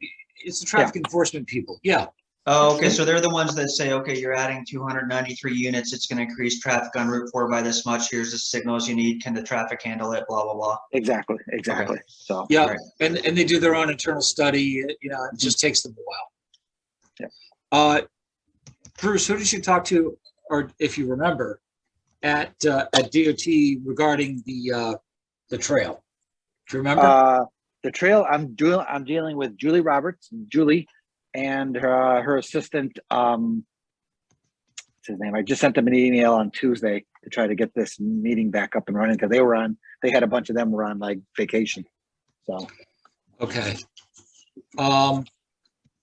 enforcement people. Yeah. Oh, okay, so they're the ones that say, okay, you're adding 293 units, it's gonna increase traffic on Route 4 by this much, here's the signals you need, can the traffic handle it, blah, blah, blah. Exactly. So Yeah, Right. and they do their own internal study. You know, it just takes them a while. Yeah. Bruce, who did you talk to, or if you remember, at DOT regarding the trail? Do you remember? The trail, I'm dealing with Julie Roberts, and her assistant. What's his name? I just sent them an email on Tuesday to try to get this meeting back up and running because they had a bunch of them were on like vacation. So Okay.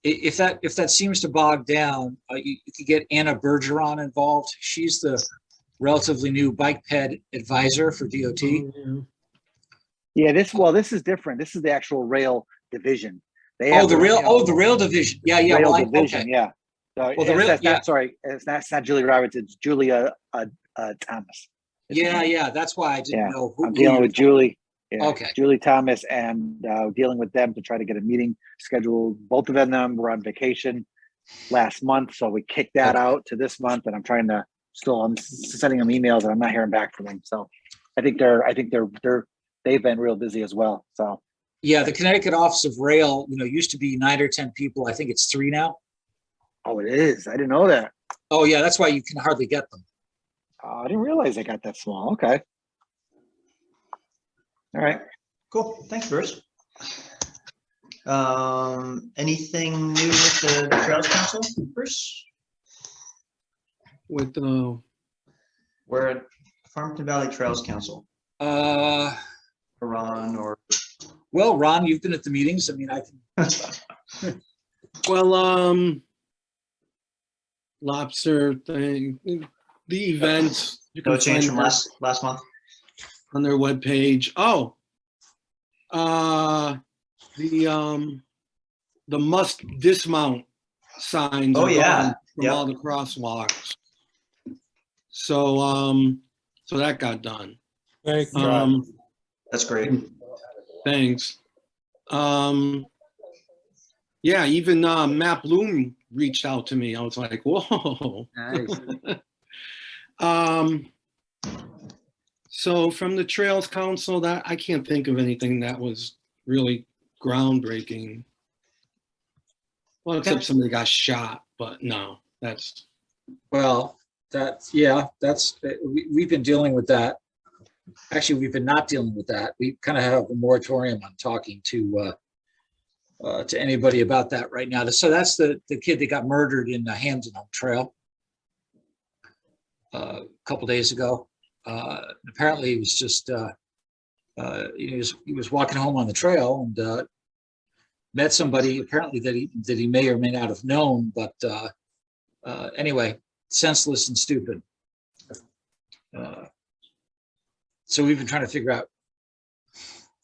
If that seems to bog down, you could get Anna Bergeron involved. She's the relatively new bike ped advisor for DOT. yeah, this is different. This is the actual rail division. They Oh, have the rail. you know, Oh, the rail division. Yeah. rail Well, division. okay. Yeah. So Well, the rail. Yeah. sorry, it's not Julie Roberts. It's Julia Thomas. Yeah. That's why I didn't know who. I'm dealing with Julie. Yeah, Okay. Julie Thomas, and dealing with them to try to get a meeting scheduled. Both of them were on vacation last month, so we kicked that out to this month. And I'm sending them emails, and I'm not hearing back from them. So I think they've been real busy as well. So yeah, the Connecticut Office of Rail, used to be 9 or 10 people. I think it's 3 now. oh, it is. I didn't know that. Oh yeah, that's why you can hardly get them. I didn't realize they got that small. Okay. All right. Cool, thanks, Bruce. Anything new with the Trails Council, Bruce? With the We're at Farmington Valley Trails Council. Ron or Well, Ron, you've been at the meetings. I mean, I can. lobster thing, the events. You no can change find from that last month. on their webpage. Oh, the must dismount signs. Oh, are yeah. gone from Yep. all the crosswalks. So so that got done. Thank God. That's great. Thanks. Yeah, even Matt Bloom reached out to me. I was like, whoa. Nice. So from the Trails Council, that I can't think of anything that was really groundbreaking. Well, except somebody got shot, but no, that's. Well, we've been dealing with that. Actually, we've been not dealing with that. We kind of have a moratorium on talking to anybody about that right now. So that's the kid that got murdered in the Hamden Trail a couple days ago. Apparently, he was just he was walking home on the trail and met somebody apparently that he may or may not have known, but anyway, senseless and stupid. So we've been trying to figure out,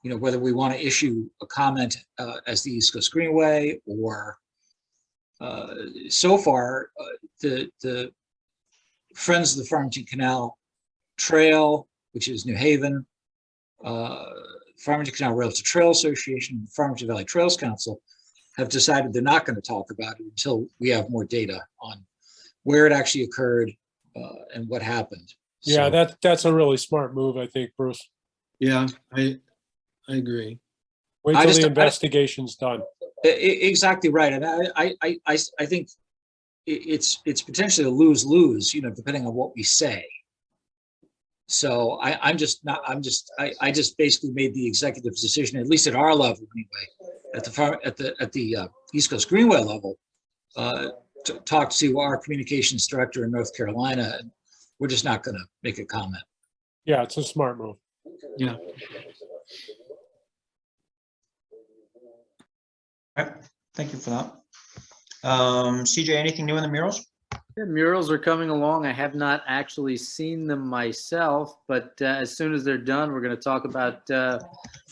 whether we want to issue a comment as the East Coast Greenway, or so far the Friends of the Farmington Canal Trail, which is New Haven, Farmington Canal Rail to Trail Association, and Farmington Valley Trails Council have decided they're not going to talk about it until we have more data on where it actually occurred and what happened. Yeah, So, that's a really smart move, I think, Bruce. Yeah, I agree. Wait till the investigation's done. Exactly right, and I think it's potentially a lose-lose, depending on what we say. So I just basically made the executive decision, at least at our level anyway, at the East Coast Greenway level, to talk to our communications director in North Carolina, and we're just not going to make a comment. Yeah, it's a smart move. Yeah. All right, thank you for that. CJ, anything new in the murals? Yeah, murals are coming along. I have not actually seen them myself, but as soon as they're done, we're going to talk about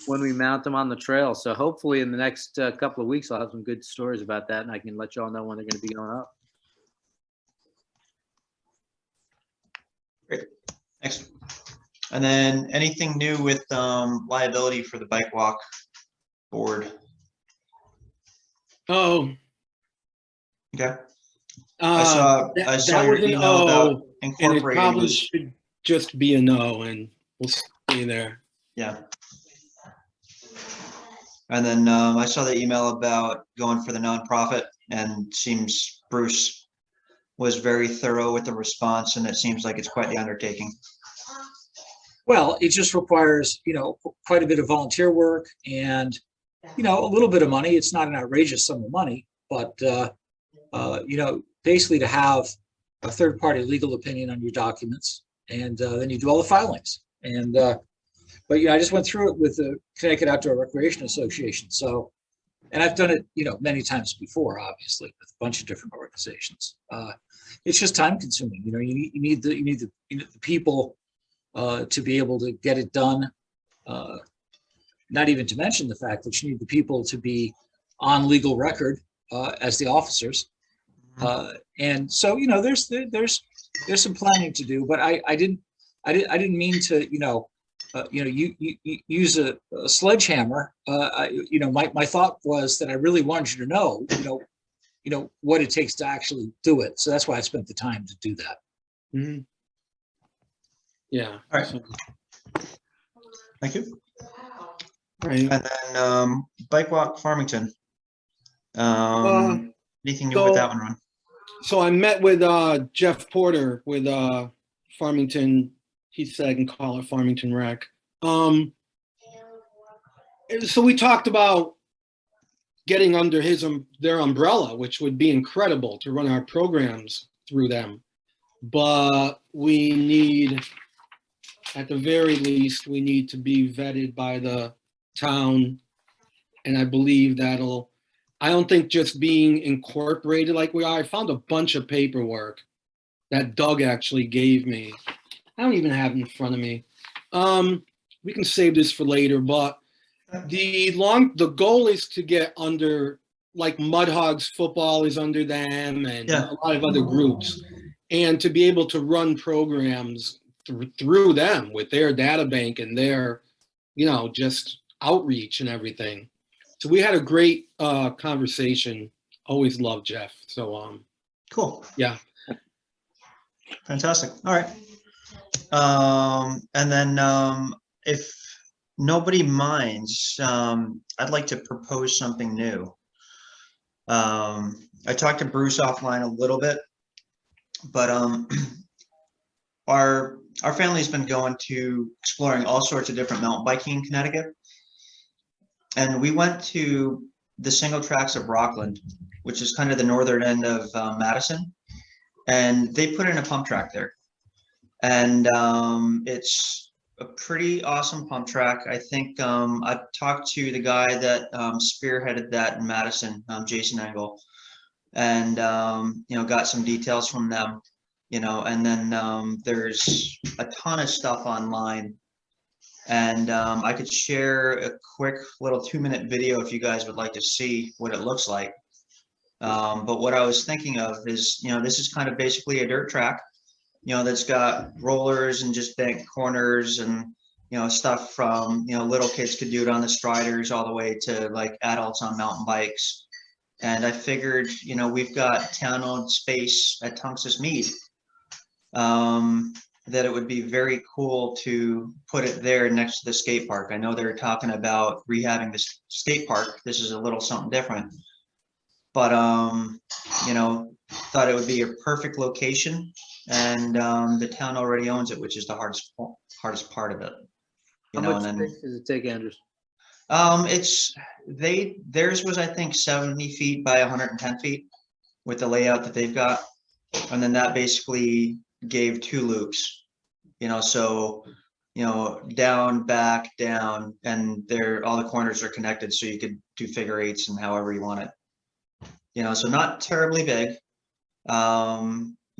when we mount them on the trail. So hopefully in the next couple of weeks, I'll have some good stories about that, and I can let you all know when they're going to be going up. Great, excellent. And then anything new with liability for the bike walk board? Oh, Okay. I saw that your was an email about O, and it incorporating probably this. should just be a no, and we'll stay there. Yeah. And then I saw the email about going for the nonprofit, and seems Bruce was very thorough with the response, and it seems like it's quite the undertaking. Well, it just requires, quite a bit of volunteer work and, a little bit of money. It's not an outrageous sum of money, but, basically to have a third-party legal opinion on your documents, and then you do all the filings. And, but, I just went through it with the Connecticut Outdoor Recreation Association. So, and I've done it, many times before, obviously, with a bunch of different organizations. It's just time consuming. You need the people to be able to get it done. Not even to mention the fact that you need the people to be on legal record as the officers. And so, there's some planning to do, but I didn't mean to, you use a sledgehammer. My thought was that I really wanted you to know, what it takes to actually do it. So that's why I spent the time to do that. Mm-hmm. Yeah. All right. Thank you. Right. And then bike walk Farmington. Anything new with that one, Ron? So I met with Jeff Porter with Farmington. He said I can call it Farmington Rec. So we talked about getting under their umbrella, which would be incredible to run our programs through them. But we need, at the very least, we need to be vetted by the town. And I believe I don't think just being incorporated like we are. I found a bunch of paperwork that Doug actually gave me. I don't even have it in front of me. We can save this for later, but the goal is to get under, like Mudhogs football is under them, and a lot of other groups, and to be able to run programs through them with their data bank and their, just outreach and everything. So we had a great conversation. Always loved Jeff. So cool. Yeah. Fantastic. All right. And then if nobody minds, I'd like to propose something new. I talked to Bruce offline a little bit, but our family's been exploring all sorts of different mountain biking in Connecticut. And we went to the single tracks of Rockland, which is kind of the northern end of Madison. And they put in a pump track there. And it's a pretty awesome pump track. I think I've talked to the guy that spearheaded that in Madison, Jason Engel, and got some details from them, and then there's a ton of stuff online, and I could share a quick little 2-minute video if you guys would like to see what it looks like. But what I was thinking of is, this is kind of basically a dirt track, that's got rollers and just bent corners and, stuff from, little kids could do it on the Striders all the way to like adults on mountain bikes. And I figured, we've got town-owned space at Tunxus Mead, that it would be very cool to put it there next to the skate park. I know they're talking about rehabbing the skate park. This is a little something different, but thought it would be a perfect location, and the town already owns it, which is the hardest part of it. How much space does it take, Andrews? Theirs was, I think, 70 feet by 110 feet with the layout that they've got, and then that basically gave 2 loops. So down, back, down, and all the corners are connected, so you could do figure eights and however you want it. So not terribly big.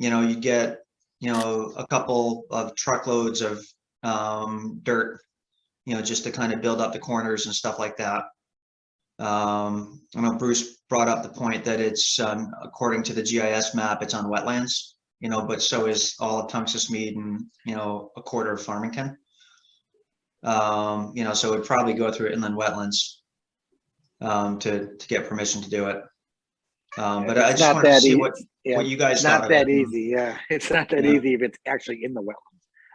you get, a couple of truckloads of dirt, just to kind of build up the corners and stuff like that. I know Bruce brought up the point that it's, according to the GIS map, it's on wetlands, but so is all of Tungus Mead and, a quarter of Farmington. So it'd probably go through inland wetlands to get permission to do it. But I just wanted to see what you guys thought of it. It's not that easy. Yeah, it's not that easy if it's actually in the wetlands.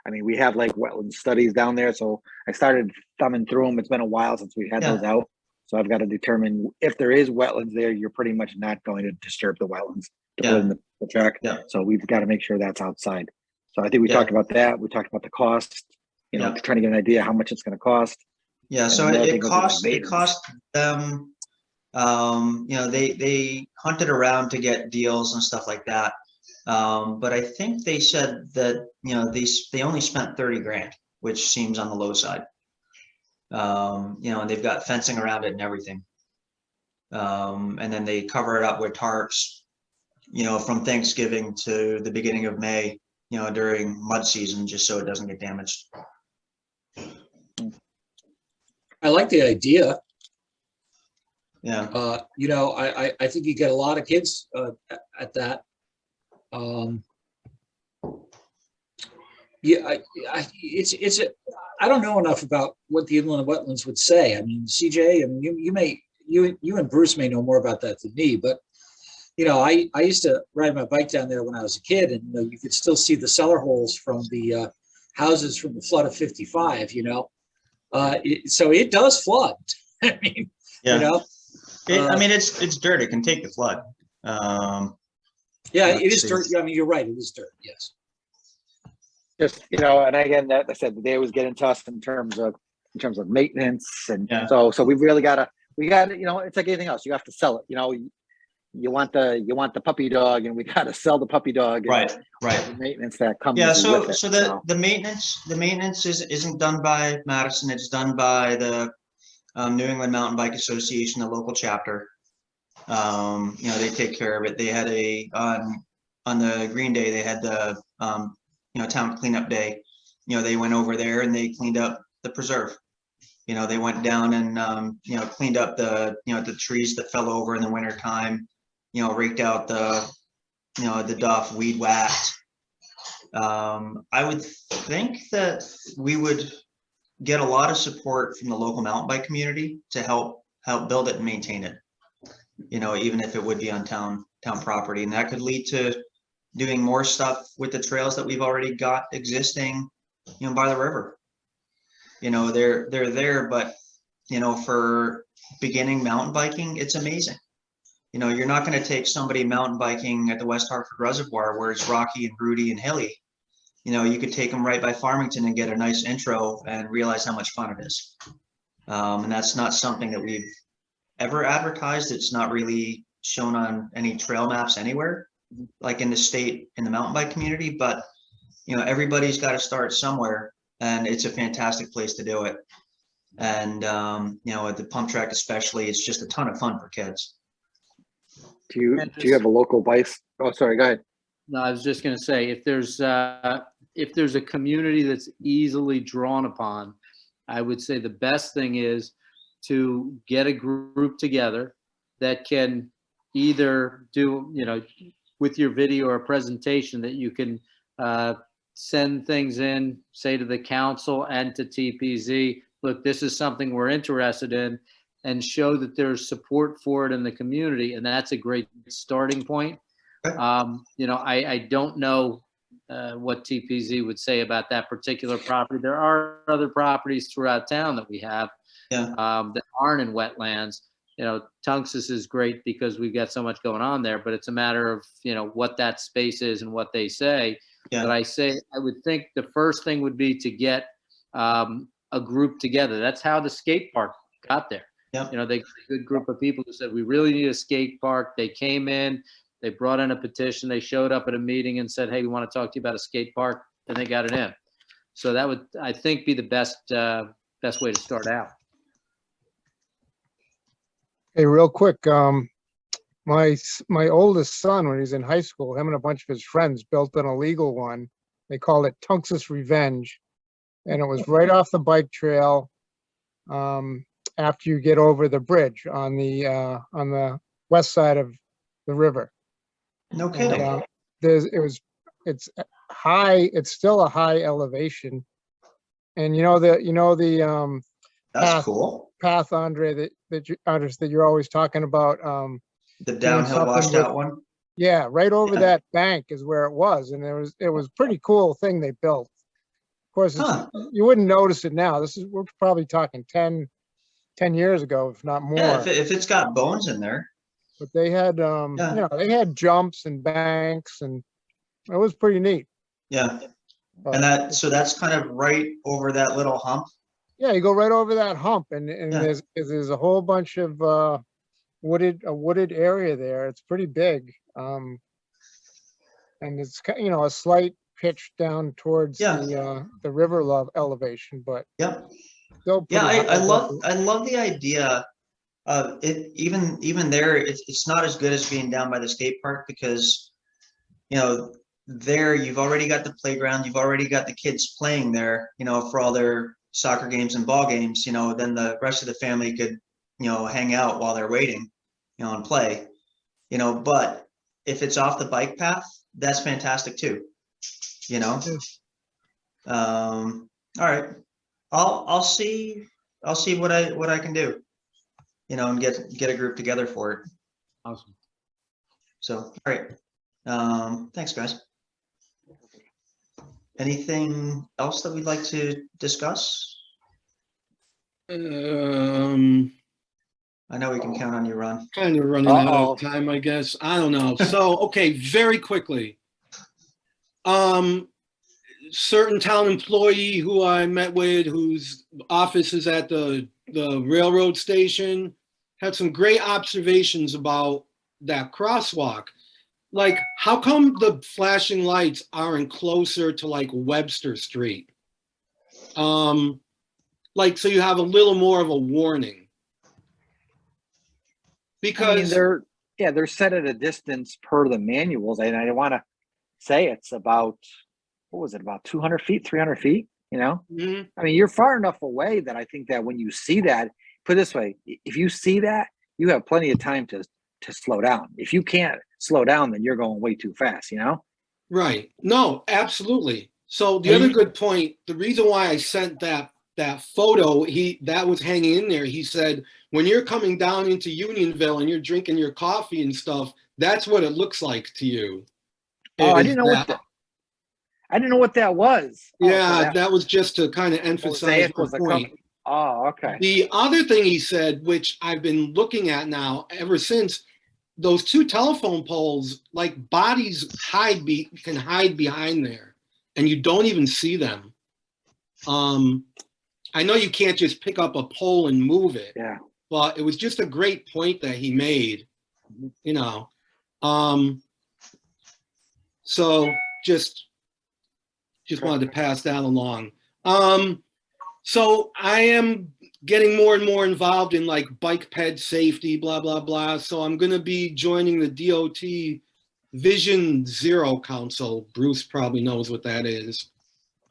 I mean, we have like wetland studies down there, so I started thumbing through them. It's been a while since we had those out, so I've got to determine if there is wetlands there. You're pretty much not going to disturb the wetlands to put in the track. So we've got to make sure that's outside. So I think we talked about that. We talked about the cost. Trying to get an idea how much it's going to cost. Yeah, so it cost them. They hunted around to get deals and stuff like that. But I think they said that, they only spent 30 grand, which seems on the low side. And they've got fencing around it and everything. And then they cover it up with tarps, from Thanksgiving to the beginning of May, during mud season, just so it doesn't get damaged. I like the idea. Yeah. I think you get a lot of kids at that. I don't know enough about what the inland wetlands would say. I mean, CJ, I mean, you and Bruce may know more about that than me, but I used to ride my bike down there when I was a kid, and you could still see the cellar holes from the houses from the flood of '55. So it does flood. I mean, it's dirt. It can take the flood. Yeah, it is dirt. I mean, you're right. It is dirt. Yes. Just and again, that I said they always get into us in terms of maintenance, and so we've really got to it's like anything else. You have to sell it. You want the puppy dog, and we got to sell the puppy dog. Right. The maintenance that comes. The maintenance isn't done by Madison. It's done by the New England Mountain Bike Association, the local chapter. They take care of it. They had on the Green Day, they had the town cleanup day. They went over there and they cleaned up the preserve. They went down and cleaned up the trees that fell over in the winter time. Raked out the duff, weed whacked. I would think that we would get a lot of support from the local mountain bike community to help build it and maintain it. Even if it would be on town property, and that could lead to doing more stuff with the trails that we've already got existing, by the river. They're there, but for beginning mountain biking, it's amazing. You're not going to take somebody mountain biking at the West Hartford Reservoir where it's rocky and rooty and hilly. You could take them right by Farmington and get a nice intro and realize how much fun it is. And that's not something that we've ever advertised. It's not really shown on any trail maps anywhere, like in the state, in the mountain bike community. But, everybody's got to start somewhere, and it's a fantastic place to do it. And, at the pump track especially, it's just a ton of fun for kids. Do you have a local bike? Oh, sorry, go ahead. No, I was just going to say, if there's a community that's easily drawn upon, I would say the best thing is to get a group together that can either do, with your video or presentation, that you can send things in, say to the council and to TPZ, look, this is something we're interested in, and show that there's support for it in the community. And that's a great starting point. I don't know what TPZ would say about that particular property. There are other properties throughout town that we have that aren't in wetlands. Tungus is great because we've got so much going on there, but it's a matter of, what that space is and what they say. But I would think the first thing would be to get a group together. That's how the skate park got there. They got a good group of people who said, we really need a skate park. They came in, they brought in a petition, they showed up at a meeting and said, hey, we want to talk to you about a skate park, and they got it in. So that would, I think, be the best way to start out. Hey, real quick, my oldest son, when he was in high school, him and a bunch of his friends built an illegal one. They called it Tunx's Revenge. And it was right off the bike trail, after you get over the bridge on the west side of the river. No And, kidding. it's high, it's still a high elevation. And you know the That's cool. path, Andre, that you're always talking about, The downhill something washed with- out one. yeah, right over Yeah. that bank is where it was. And it was pretty cool thing they built. Of course, Huh. you wouldn't notice it now. We're probably talking 10 years ago, if not more. Yeah, if it's got bones in there. But they had, Yeah. they had jumps and banks, and it was pretty neat. Yeah. But, And so that's kind of right over that little hump. yeah, you go right over that hump, and Yeah. there's a whole bunch of wooded area there. It's pretty big, and it's a slight pitch down towards Yeah. the river elevation, but Yep. still Yeah, pretty I high. love the idea of it. Even there, it's not as good as being down by the skate park because, there you've already got the playground, you've already got the kids playing there, for all their soccer games and ball games. Then the rest of the family could, hang out while they're waiting, and play. But if it's off the bike path, that's fantastic too. All right. I'll see what I can do, and get a group together for it. Awesome. So, all right. Thanks, guys. Anything else that we'd like to discuss? I know we can count on you, Ron. Kind of running out Uh-oh. of time, I guess. I don't know. So, okay, very quickly. Certain town employee who I met with, whose office is at the railroad station, had some great observations about that crosswalk. Like, how come the flashing lights aren't closer to like Webster Street? Like, so you have a little more of a warning. Because they're set at a distance per the manuals, and I want to say it's about, what was it, about 200 feet, 300 feet? Mhm. I mean, you're far enough away that I think that when you see that, put it this way, if you see that, you have plenty of time to slow down. If you can't slow down, then you're going way too fast, Right. No, absolutely. So the other good point, the reason why I sent that photo, that was hanging in there. He said, when you're coming down into Unionville and you're drinking your coffee and stuff, that's what it looks like to you. Oh, I didn't know what that was. Yeah, that was just to kind of emphasize the point. Oh, okay. The other thing he said, which I've been looking at now ever since, those two telephone poles, like bodies can hide behind there, and you don't even see them. I know you can't just pick up a pole and move it. Yeah. But it was just a great point that he made, So just wanted to pass that along. So I am getting more and more involved in like bike ped safety, blah, blah, blah. So I'm going to be joining the DOT Vision Zero Council. Bruce probably knows what that is.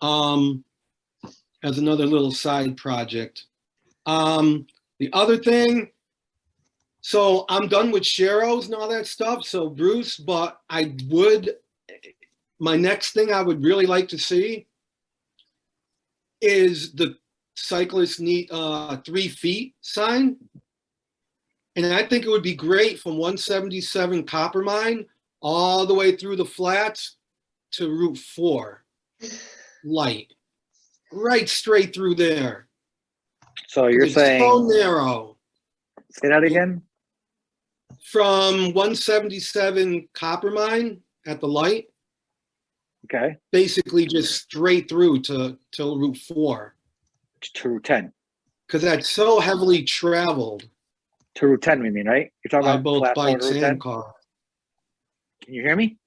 As another little side project. The other thing, so I'm done with Sheros and all that stuff. So Bruce, but my next thing I would really like to see is the cyclists need 3 feet sign. And I think it would be great from 177 Coppermine all the way through the flats to Route 4 light, right straight through there. So you're saying, so narrow. Say that again? From 177 Coppermine at the light. Okay. Basically just straight through to Route 4. To Route 10. Because that's so heavily traveled. To Route 10, we mean, right? You're talking by about both flat bikes Route 10? and cars. Can you hear me?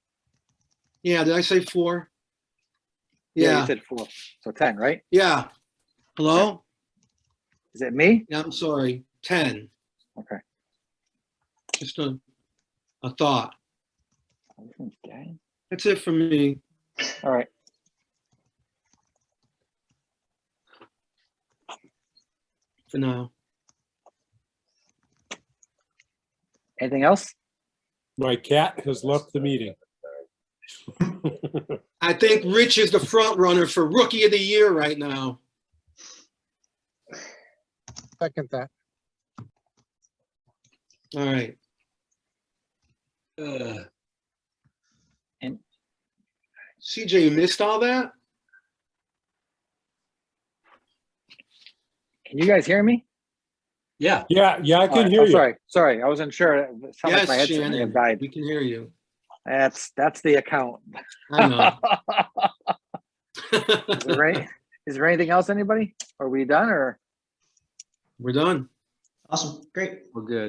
Yeah, did I say 4? Yeah, Yeah. you said 4. So 10, right? Yeah. Hello? Is it me? Yeah, I'm sorry. 10. Okay. Just a a thought. Okay. That's it for me. All right. For now. Anything else? My cat has left the meeting. I think Rich is the front runner for Rookie of the Year right now. Second that. All right. And CJ, you missed all that? can you guys hear me? Yeah. Yeah, I All can right. hear Oh, you. sorry. I wasn't sure. It sounded like Yes, my headset may have Shannon, died. we can hear you. That's the account. I know. Is there anything else, anybody? Are we done or? We're done. Awesome, great. We're good.